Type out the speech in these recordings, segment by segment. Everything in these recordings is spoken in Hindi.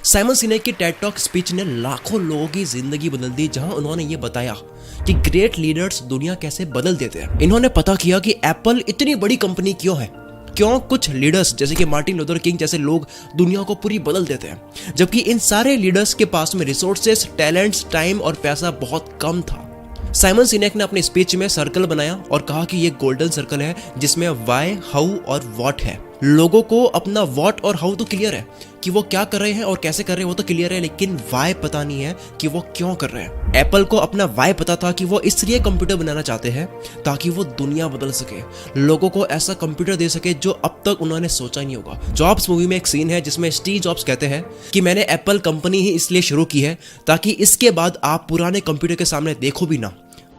साइमन सिनेक की टेड टॉक स्पीच ने लाखों लोगों की जिंदगी बदल दी, जहां उन्होंने ये बताया कि ग्रेट लीडर्स दुनिया कैसे बदल देते हैं। इन्होंने पता किया कि एप्पल इतनी बड़ी कंपनी क्यों है, क्यों कुछ लीडर्स जैसे कि मार्टिन लूथर किंग जैसे लोग दुनिया को पूरी बदल देते हैं, जबकि इन सारे लीडर्स के पास में रिसोर्सेस, टैलेंट्स, टाइम और पैसा बहुत कम था। साइमन सिनेक ने अपने स्पीच में सर्कल बनाया और कहा कि ये गोल्डन सर्कल है जिसमें वाई, हाउ और व्हाट है। लोगों को अपना व्हाट और हाउ तो क्लियर है कि वो क्या कर रहे हैं और कैसे कर रहे हैं, वो तो क्लियर है, लेकिन वाई पता नहीं है कि वो क्यों कर रहे हैं। एप्पल को अपना वाई पता था कि वो इसलिए कंप्यूटर बनाना चाहते हैं ताकि वो दुनिया बदल सके, लोगों को ऐसा कंप्यूटर दे सके जो अब तक उन्होंने सोचा नहीं होगा। जॉब्स मूवी में एक सीन है जिसमें स्टीव जॉब्स कहते हैं कि मैंने एप्पल कंपनी ही इसलिए शुरू की है ताकि इसके बाद आप पुराने कंप्यूटर के सामने देखो भी ना।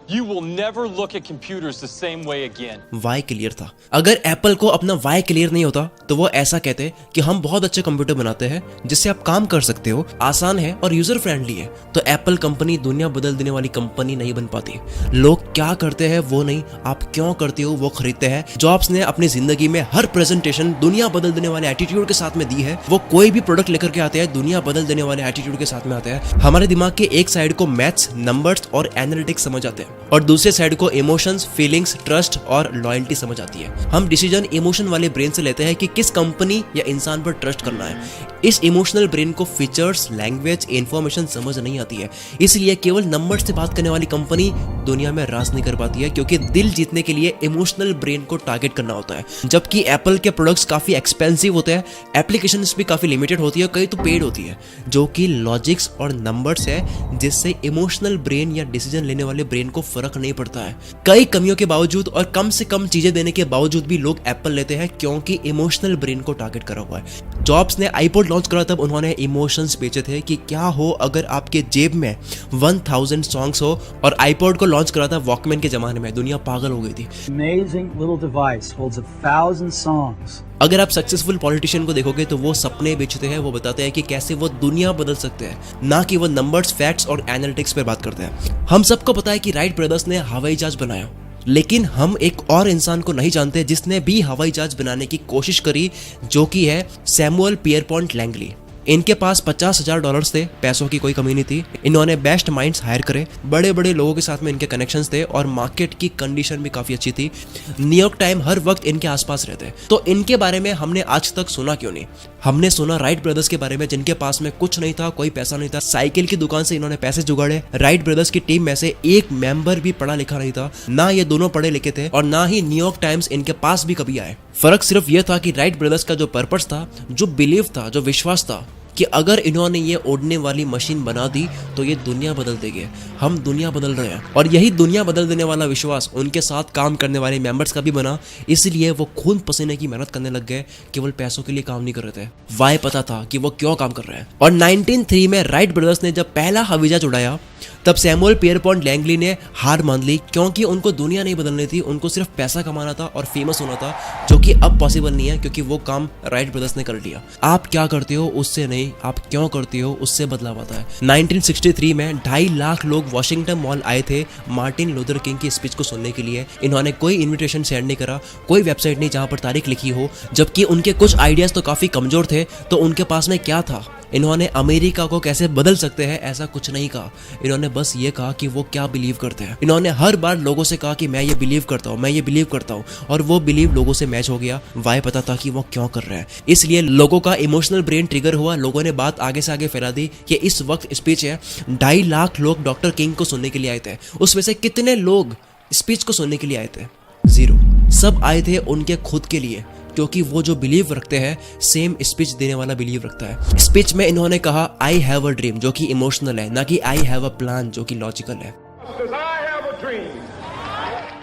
You will never look at computers the same way again. Why clear था। अगर एप्पल को अपना वाई क्लियर नहीं होता तो वो ऐसा कहते कि हम बहुत अच्छे कंप्यूटर बनाते हैं जिससे आप काम कर सकते हो, आसान है और यूजर फ्रेंडली है, तो एप्पल कंपनी दुनिया बदल देने वाली कंपनी नहीं बन पाती। लोग क्या करते हैं वो नहीं, आप क्यों करते हो वो खरीदते हैं। जॉब्स ने अपनी जिंदगी में हर प्रेजेंटेशन दुनिया बदल देने वाले एटीट्यूड के साथ में दी है। वो कोई भी प्रोडक्ट लेकर के आते हैं दुनिया बदल देने वाले एटीट्यूड के साथ में आते हैं। हमारे दिमाग के एक साइड को मैथ्स, नंबर्स और एनालिटिक्स समझ आते हैं और दूसरे साइड को इमोशंस, फीलिंग्स, ट्रस्ट और लॉयल्टी समझ आती है। हम डिसीजन इमोशन वाले ब्रेन से लेते हैं कि किस कंपनी या इंसान पर ट्रस्ट करना है। इस इमोशनल ब्रेन को फीचर्स, लैंग्वेज, इंफॉर्मेशन समझ नहीं आती है, इसलिए केवल नंबर से बात करने वाली कंपनी दुनिया में राज नहीं कर पाती है, क्योंकि दिल जीतने के लिए इमोशनल ब्रेन को टारगेट करना होता है। जबकि एप्पल के प्रोडक्ट्स काफी एक्सपेंसिव होते हैं, एप्लीकेशंस भी काफी लिमिटेड होती है, कई तो पेड होती है, जो कि लॉजिक्स और नंबर्स है जिससे इमोशनल ब्रेन या डिसीजन लेने वाले ब्रेन को फर्क नहीं पड़ता है। कई कमियों के बावजूद और कम से कम चीजें देने के बावजूद भी लोग एप्पल लेते हैं क्योंकि इमोशनल ब्रेन को टारगेट करा हुआ है। जॉब्स ने आईपॉड लॉन्च करा तब उन्होंने इमोशंस बेचे थे कि क्या हो अगर आपके जेब में 1000 सॉन्ग्स हो, और आईपॉड को लॉन्च करा था वॉकमैन के जमाने में, दुनिया पागल हो गई थी। Amazing little device holds 1000 songs. अगर आप सक्सेसफुल पॉलिटिशियन को देखोगे तो वो सपने बेचते हैं, वो बताते हैं कि कैसे वो दुनिया बदल सकते हैं, ना कि वो नंबर्स, फैक्ट्स और एनालिटिक्स पर बात करते हैं। हम सबको पता है कि राइट ब्रदर्स ने हवाई जहाज बनाया, लेकिन हम एक और इंसान को नहीं जानते जिसने भी हवाई जहाज बनाने की कोशिश करी, जो कि है सैमुअल पियरपॉन्ट लैंगली। इनके पास $50,000 थे, पैसों की कोई कमी नहीं थी। इन्होंने बेस्ट माइंड्स हायर करे, बड़े बड़े लोगों के साथ में इनके कनेक्शंस थे और मार्केट की कंडीशन भी काफी अच्छी थी। न्यूयॉर्क टाइम हर वक्त इनके आसपास रहते, तो इनके बारे में हमने आज तक सुना क्यों नहीं? हमने सुना राइट ब्रदर्स के बारे में जिनके पास में कुछ नहीं था, कोई पैसा नहीं था, साइकिल की दुकान से इन्होंने पैसे जुगाड़े। राइट ब्रदर्स की टीम में से एक मेंबर भी पढ़ा लिखा नहीं था, ना ये दोनों पढ़े लिखे थे और ना ही न्यूयॉर्क टाइम्स इनके पास भी कभी आए। फर्क सिर्फ यह था कि राइट ब्रदर्स का जो पर्पस था, जो बिलीव था, जो विश्वास था कि अगर इन्होंने ये उड़ने वाली मशीन बना दी तो ये दुनिया बदल देगी। हम दुनिया बदल रहे हैं और यही दुनिया बदल देने वाला विश्वास उनके साथ काम करने वाले मेंबर्स का भी बना, इसलिए वो खून पसीने की मेहनत करने लग गए, केवल पैसों के लिए काम नहीं कर रहे थे। वाई पता था कि वो क्यों काम कर रहे हैं। और 1903 में राइट ब्रदर्स ने जब पहला हवाई जहाज उड़ाया तब सैमुअल पियरपॉन्ट लैंगली ने हार मान ली, क्योंकि उनको दुनिया नहीं बदलनी थी, उनको सिर्फ पैसा कमाना था और फेमस होना था, जो कि अब पॉसिबल नहीं है क्योंकि वो काम राइट ब्रदर्स ने कर लिया। आप क्या करते हो उससे नहीं, आप क्यों करते हो उससे बदलाव आता है। 1963 में 2.5 लाख लोग वॉशिंगटन मॉल आए थे मार्टिन लूथर किंग की स्पीच को सुनने के लिए। इन्होंने कोई इन्विटेशन सेंड नहीं करा, कोई वेबसाइट नहीं जहां पर तारीख लिखी हो, जबकि उनके कुछ आइडियाज तो काफी कमजोर थे। तो उनके पास में क्या था? इन्होंने अमेरिका को कैसे बदल सकते हैं ऐसा कुछ नहीं कहा। इन्होंने बस ये कहा कि वो क्या बिलीव करते हैं। इन्होंने हर बार लोगों से कहा कि मैं ये बिलीव करता हूँ, मैं ये बिलीव करता हूँ, और वो बिलीव लोगों से मैच हो गया। वाई पता था कि वो क्यों कर रहे हैं, इसलिए लोगों का इमोशनल ब्रेन ट्रिगर हुआ। लोगों ने बात आगे से आगे फैला दी कि इस वक्त स्पीच है, 2.5 लाख लोग डॉक्टर किंग को सुनने के लिए आए थे। उसमें से कितने लोग स्पीच को सुनने के लिए आए थे? 0। सब आए थे उनके खुद के लिए, क्योंकि वो जो बिलीव रखते हैं सेम स्पीच देने वाला बिलीव रखता है। स्पीच में इन्होंने कहा आई हैव अ ड्रीम, जो कि इमोशनल है, ना कि आई हैव अ प्लान, जो कि लॉजिकल है।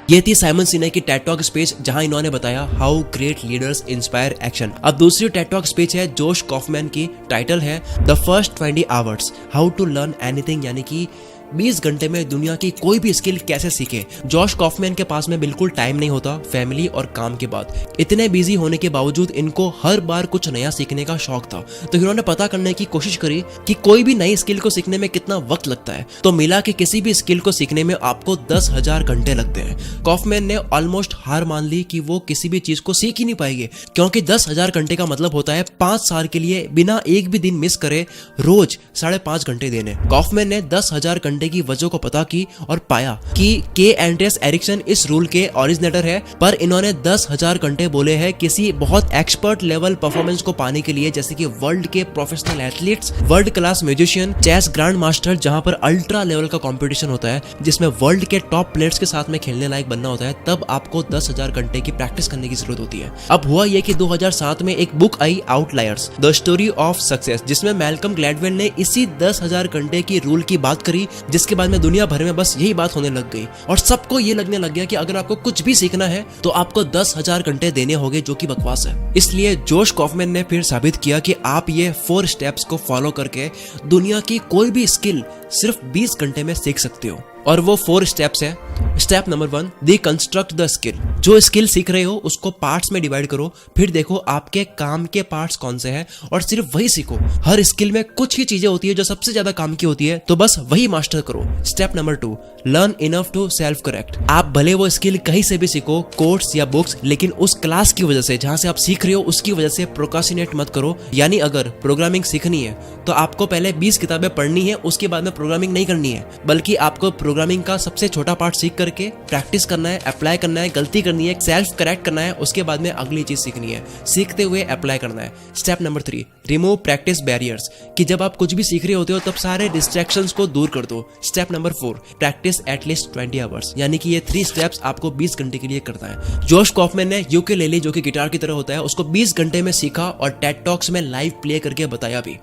ये थी साइमन सिनेक की टेड टॉक स्पीच, जहां इन्होंने बताया how great leaders inspire action. अब दूसरी टेड टॉक स्पीच है जोश कॉफमैन की, टाइटल है the first 20 hours how to learn anything, यानी कि 20 घंटे में दुनिया की कोई भी स्किल कैसे सीखे। जॉश कॉफमैन के पास में बिल्कुल टाइम नहीं होता फैमिली और काम के बाद। इतने बिजी होने के बावजूद इनको हर बार कुछ नया सीखने का शौक था, तो इन्होंने पता करने की कोशिश करी कि कोई भी नई स्किल को सीखने में कितना वक्त लगता है। तो मिला कि किसी भी स्किल को सीखने में आपको 10,000 घंटे लगते हैं। कॉफमैन ने ऑलमोस्ट हार मान ली कि वो किसी भी चीज को सीख ही नहीं पाएंगे, क्योंकि 10,000 घंटे का मतलब होता है 5 साल के लिए बिना एक भी दिन मिस करे रोज 5.5 घंटे देने। कॉफमैन ने 10,000 घंटे की वजह को पता की और पाया कि के एंड्रेस एरिक्सन इस रूल के ओरिजिनेटर है, पर इन्होंने 10,000 घंटे बोले हैं किसी बहुत एक्सपर्ट लेवल परफॉर्मेंस को पाने के लिए, जैसे कि वर्ल्ड के professional athletes, world class musician, chess grand master, जहां पर अल्ट्रा लेवल का कंपटीशन होता है जिसमें वर्ल्ड के टॉप प्लेयर्स के साथ में खेलने लायक बनना होता है, तब आपको 10,000 घंटे की प्रैक्टिस करने की जरूरत होती है। अब हुआ यह कि 2007 में एक book I outliers the story of success, जिसमें मैल्कम ग्लैडवेल ने इसी 10,000 घंटे की रूल की बात करी, जिसके बाद में दुनिया भर में बस यही बात होने लग गई और सबको ये लगने लग गया कि अगर आपको कुछ भी सीखना है तो आपको 10,000 घंटे देने होंगे, जो कि बकवास है। इसलिए जोश कॉफमैन ने फिर साबित किया कि आप ये 4 स्टेप्स को फॉलो करके दुनिया की कोई भी स्किल सिर्फ 20 घंटे में सीख सकते हो। और वो 4 स्टेप्स है। Step number 1, deconstruct the skill. जो स्किल सीख रहे हो उसको पार्ट्स में डिवाइड करो, फिर देखो आपके काम के पार्ट्स कौन से हैं और सिर्फ वही सीखो। हर स्किल में कुछ ही चीजें होती है जो सबसे ज्यादा काम की होती है, तो बस वही मास्टर करो। Step number 2, learn enough to self correct. आप भले वो स्किल कहीं से भी सीखो, कोर्स या बुक्स, लेकिन उस क्लास की वजह से जहां से आप सीख रहे हो उसकी वजह से प्रोक्रास्टिनेट मत करो। यानी अगर प्रोग्रामिंग सीखनी है तो आपको पहले 20 किताबें पढ़नी है, उसके बाद में प्रोग्रामिंग नहीं करनी है, बल्कि आपको प्रोग्रामिंग का सबसे छोटा पार्ट सीख करके प्रैक्टिस करना है, अप्लाई करना है, गलती करनी है, सेल्फ करेक्ट करना है, उसके बाद में अगली चीज सीखनी है, सीखते हुए अप्लाई करना है। Step number 3, remove practice barriers, कि जब आप कुछ भी सीख रहे होते हो तब सारे डिस्ट्रैक्शंस को दूर कर दो। Step number 4, practice at least 20 hours, यानी कि ये 3 स्टेप्स आपको 20 घंटे के लिए करना है। जोश कॉफमैन ने यूकेलेली, जो कि गिटार की तरह होता है, उसको 20 घंटे में सीखा और टेड टॉक्स में लाइव प्ले करके बताया भी।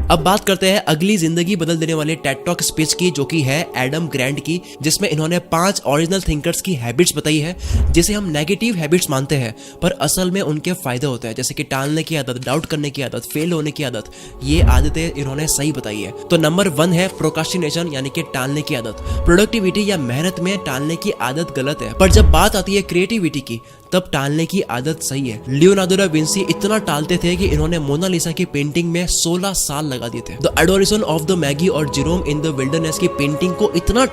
अब बात करते हैं अगली जिंदगी बदल देने वाले टेड टॉक स्पीच की, जो कि है एडम ग्रैंट की, जिसमें इन्होंने 5 ओरिजिनल थिंकर्स की हैबिट्स बताई है, जिसे हम नेगेटिव हैबिट्स मानते हैं पर असल में उनके फायदे होते हैं, जैसे कि टालने की आदत, डाउट करने की आदत, फेल होने की आदत। ये आदतें इन्होंने सही बताई है। तो नंबर 1 है प्रोक्रास्टिनेशन, यानी कि टालने की आदत। प्रोडक्टिविटी या मेहनत में टालने की आदत गलत है, पर जब बात आती है क्रिएटिविटी की तब टालने की आदत सही है। लियोनार्डो दा विंसी इतना टालते थे कि इन्होंने मोनालिसा की पेंटिंग में 16 साल लगा दिए थे। The adoration of the Maggi और जेरोम इन द विल्डरनेस की पेंटिंग को इतना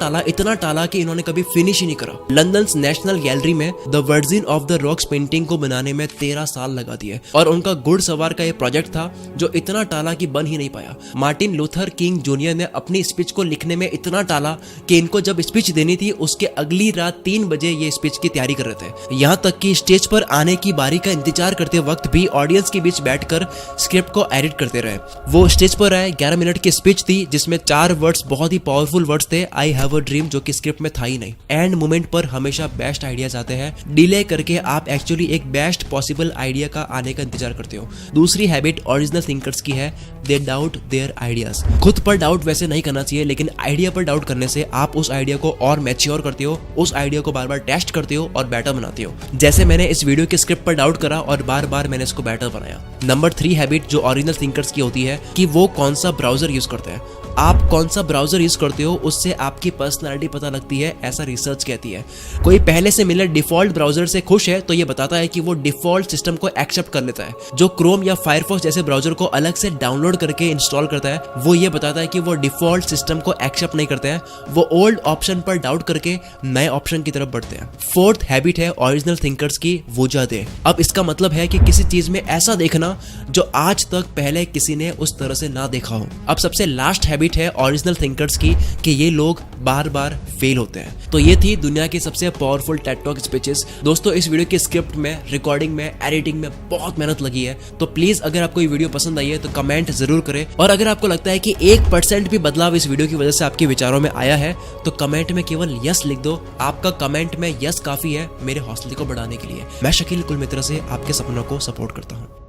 टाला कि इन्होंने कभी फिनिश ही नहीं करा। लंदन नेशनल गैलरी में the virgin of the rocks painting को बनाने में 13 साल लगा दिए। और उनका घुड़सवार का ये प्रोजेक्ट था जो इतना टाला कि बन ही नहीं पाया। मार्टिन लूथर किंग जूनियर ने अपनी स्पीच को लिखने में इतना टाला कि इनको जब स्पीच देनी थी उसके अगली रात 3 बजे ये स्पीच की तैयारी कर रहे थे। यहाँ तक कि स्टेज पर आने की बारी का इंतजार करते वक्त भी ऑडियंस के बीच बैठकर स्क्रिप्ट को एडिट करते रहे। वो स्टेज पर आए, 11 मिनट की स्पीच थी जिसमें 4 वर्ड्स बहुत ही पावरफुल वर्ड्स थे, आई हैव अ ड्रीम, जो कि स्क्रिप्ट में था ही नहीं। एंड मोमेंट पर हमेशा बेस्ट आइडियाज आते हैं। डिले करके आप एक्चुअली एक बेस्ट पॉसिबल आइडिया का आने का इंतजार करते हो। दूसरी हैबिट ओरिजिनल थिंकर्स की है, दे डाउट देयर आइडियाज। खुद पर डाउट वैसे नहीं करना चाहिए, लेकिन आइडिया पर डाउट करने से आप उस आइडिया को और मैच्योर करते हो, उस आइडिया को बार बार टेस्ट करते हो और बेटर बनाते हो। जैसे मैंने इस वीडियो के स्क्रिप्ट पर डाउट करा और बार बार मैंने इसको बेटर बनाया। नंबर 3 हैबिट जो ओरिजिनल थिंकर्स की होती है कि वो कौन सा ब्राउजर यूज करते हैं। आप कौन सा ब्राउजर यूज करते हो उससे आपकी पर्सनालिटी पता लगती है, ऐसा रिसर्च कहती है। कोई पहले से मिले डिफॉल्ट ब्राउजर से खुश है तो ये बताता है कि वो डिफॉल्ट सिस्टम को एक्सेप्ट कर लेता है। जो क्रोम या फायरफॉक्स जैसे ब्राउजर को अलग से डाउनलोड करके इंस्टॉल करता है, वो ये बताता है कि वो डिफॉल्ट सिस्टम को एक्सेप्ट नहीं करते हैं, वो ओल्ड ऑप्शन पर डाउट करके नए ऑप्शन की तरफ बढ़ते हैं। 4th हैबिट है ओरिजिनल थिंकर्स की, वजह दे। अब इसका मतलब है कि किसी चीज में ऐसा देखना जो आज तक पहले किसी ने उस तरह से ना देखा हो। अब सबसे लास्ट हैबिट है ओरिजिनल थिंकर्स की कि ये लोग बार बार फेल होते हैं। तो ये थी दुनिया की सबसे पावरफुल टेड टॉक स्पीचेस। दोस्तों, इस वीडियो के स्क्रिप्ट में, रिकॉर्डिंग में, एडिटिंग में बहुत मेहनत लगी है। तो प्लीज अगर आपको ये वीडियो पसंद आई है तो कमेंट जरूर करें, और अगर आपको लगता है कि 1% भी बदलाव इस वीडियो की वजह से आपके विचारों में आया है तो कमेंट में केवल यस लिख दो। आपका कमेंट में यस काफी है मेरे हौसले को बढ़ाने के लिए। मैं शकील कुलमित्र से आपके सपनों को सपोर्ट करता हूँ।